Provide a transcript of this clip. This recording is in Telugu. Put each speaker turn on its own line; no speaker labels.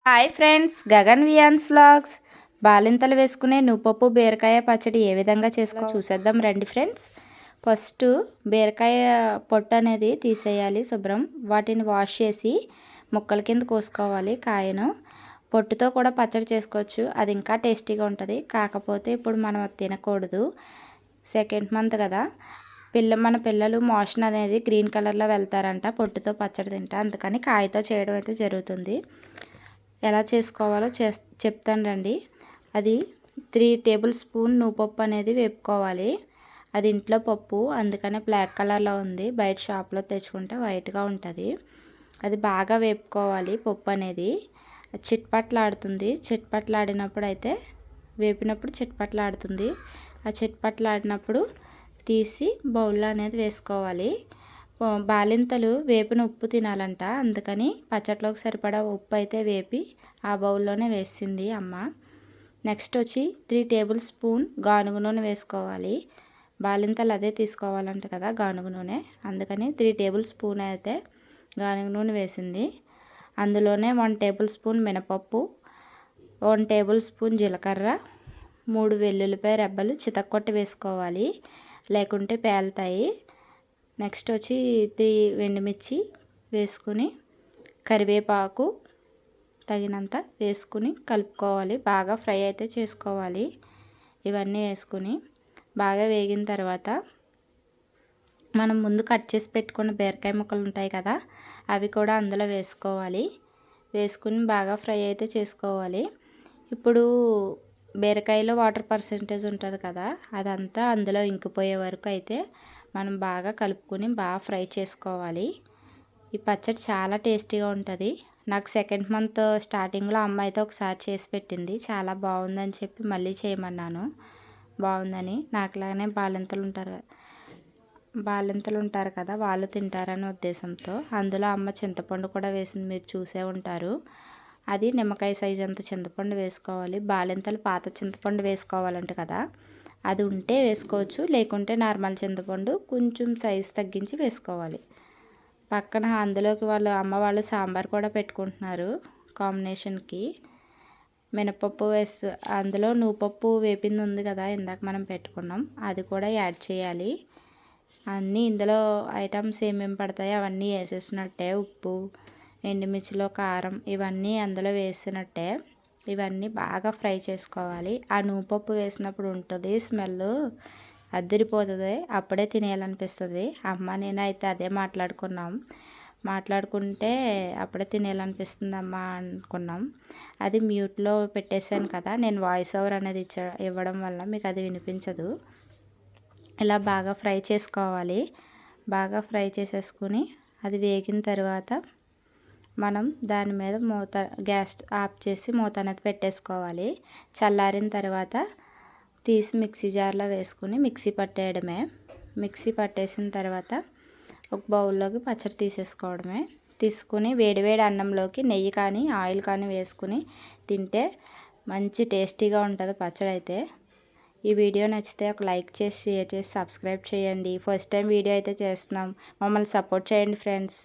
హాయ్ ఫ్రెండ్స్, గగన్ వియాన్స్ వ్లాగ్స్. బాలింతలు వేసుకునే నువ్వుపప్పు బీరకాయ పచ్చడి ఏ విధంగా చేసుకోవాలో చూసేద్దాం రండి ఫ్రెండ్స్. ఫస్ట్ బీరకాయ పొట్టు అనేది తీసేయాలి శుభ్రం. వాటిని వాష్ చేసి ముక్కల కింద కోసుకోవాలి. కాయను పొట్టుతో కూడా పచ్చడి చేసుకోవచ్చు, అది ఇంకా టేస్టీగా ఉంటుంది. కాకపోతే ఇప్పుడు మనం అది తినకూడదు, సెకండ్ మంత్ కదా. మన పిల్లలు మోషన్ అనేది గ్రీన్ కలర్లో వెళ్తారంట పొట్టుతో పచ్చడి తింటా, అందుకని కాయతో చేయడం అయితే జరుగుతుంది. ఎలా చేసుకోవాలో చెప్తాను రండి. అది 3 టేబుల్ స్పూన్ నువ్వుపప్పు అనేది వేపుకోవాలి. అది ఇంట్లో పప్పు, అందుకనే బ్లాక్ కలర్లో ఉంది. బయట షాప్లో తెచ్చుకుంటే వైట్గా ఉంటుంది. అది బాగా వేపుకోవాలి. పప్పు అనేది చిట్పట్లాడుతుంది. చిట్పట్లాడినప్పుడు అయితే వేపినప్పుడు చిట్పట్లాడుతుంది. ఆ చిట్పట్లాడినప్పుడు తీసి బౌల్లో అనేది వేసుకోవాలి. బాలింతలు వేపిన ఉప్పు తినాలంట, అందుకని పచ్చట్లోకి సరిపడా ఉప్పు అయితే వేపి ఆ బౌల్లోనే వేసింది అమ్మ. నెక్స్ట్ వచ్చి 3 టేబుల్ స్పూన్ గానుగ నూనె వేసుకోవాలి. బాలింతలు అదే తీసుకోవాలంట కదా గానుగ నూనె, అందుకని 3 టేబుల్ స్పూన్ అయితే గానుగ నూనె వేసింది. అందులోనే 1 టేబుల్ స్పూన్ మినపప్పు, 1 టేబుల్ స్పూన్ జీలకర్ర, 3 వెల్లుల్లిపాయ రెబ్బలు చితక్కొట్టి వేసుకోవాలి, లేకుంటే పేలుతాయి. నెక్స్ట్ వచ్చి 3 ఎండుమిర్చి వేసుకుని కరివేపాకు తగినంత వేసుకుని కలుపుకోవాలి. బాగా ఫ్రై అయితే చేసుకోవాలి. ఇవన్నీ వేసుకుని బాగా వేగిన తర్వాత మనం ముందు కట్ చేసి పెట్టుకున్న బీరకాయ ముక్కలు ఉంటాయి కదా, అవి కూడా అందులో వేసుకోవాలి. వేసుకుని బాగా ఫ్రై అయితే చేసుకోవాలి. ఇప్పుడు బీరకాయలో వాటర్ పర్సెంటేజ్ ఉంటుంది కదా, అదంతా అందులో ఇంకిపోయే వరకు అయితే మనం బాగా కలుపుకొని బాగా ఫ్రై చేసుకోవాలి. ఈ పచ్చడి చాలా టేస్టీగా ఉంటుంది. నాకు సెకండ్ మంత్ స్టార్టింగ్లో అమ్మ అయితే ఒకసారి చేసి పెట్టింది, చాలా బాగుందని చెప్పి మళ్ళీ చేయమన్నాను. బాగుందని, నాకులాగానే బాలింతలు ఉంటారు కదా, వాళ్ళు తింటారనే ఉద్దేశంతో అందులో అమ్మ చింతపండు కూడా వేసింది, మీరు చూసే ఉంటారు. అది నిమ్మకాయ సైజ్ అంత చింతపండు వేసుకోవాలి. బాలింతలు పాత చింతపండు వేసుకోవాలంట కదా, అది ఉంటే వేసుకోవచ్చు, లేకుంటే నార్మల్ చింతపండు కొంచెం సైజు తగ్గించి వేసుకోవాలి. పక్కన అందులోకి అమ్మ వాళ్ళు సాంబార్ కూడా పెట్టుకుంటున్నారు కాంబినేషన్కి. మినపప్పు అందులో నువ్వుపప్పు వేపింది ఉంది కదా ఇందాక మనం పెట్టుకున్నాం, అది కూడా యాడ్ చేయాలి. అన్నీ ఇందులో ఐటమ్స్ ఏమేమి పడతాయో అవన్నీ వేసేసినట్టే. ఉప్పు, ఎండుమిర్చిలో కారం, ఇవన్నీ అందులో వేసినట్టే. ఇవన్నీ బాగా ఫ్రై చేసుకోవాలి. ఆ నువ్వుపప్పు వేసినప్పుడు ఉంటుంది స్మెల్, అదిరిపోతుంది, అప్పుడే తినేయాలనిపిస్తుంది. అమ్మ నేను అయితే అదే మాట్లాడుకుంటే అప్పుడే తినేయాలనిపిస్తుంది అమ్మ అనుకున్నాం. అది మ్యూట్లో పెట్టేశాను కదా, నేను వాయిస్ ఓవర్ అనేది ఇవ్వడం వల్ల మీకు అది వినిపించదు. ఇలా బాగా ఫ్రై చేసుకోవాలి. బాగా ఫ్రై చేసేసుకుని అది వేగిన తర్వాత మనం దాని మీద గ్యాస్ ఆఫ్ చేసి మూత అనేది పెట్టేసుకోవాలి. చల్లారిన తర్వాత తీసి మిక్సీ జార్లో వేసుకుని మిక్సీ పట్టేయడమే. మిక్సీ పట్టేసిన తర్వాత ఒక బౌల్లోకి పచ్చడి తీసేసుకోవడమే. తీసుకుని వేడివేడి అన్నంలోకి నెయ్యి కానీ ఆయిల్ కానీ వేసుకుని తింటే మంచి టేస్టీగా ఉంటుంది పచ్చడి అయితే. ఈ వీడియో నచ్చితే ఒక లైక్ చేసి షేర్ చేసి సబ్స్క్రైబ్ చేయండి. ఫస్ట్ టైం వీడియో అయితే చేస్తున్నాం, మమ్మల్ని సపోర్ట్ చేయండి ఫ్రెండ్స్.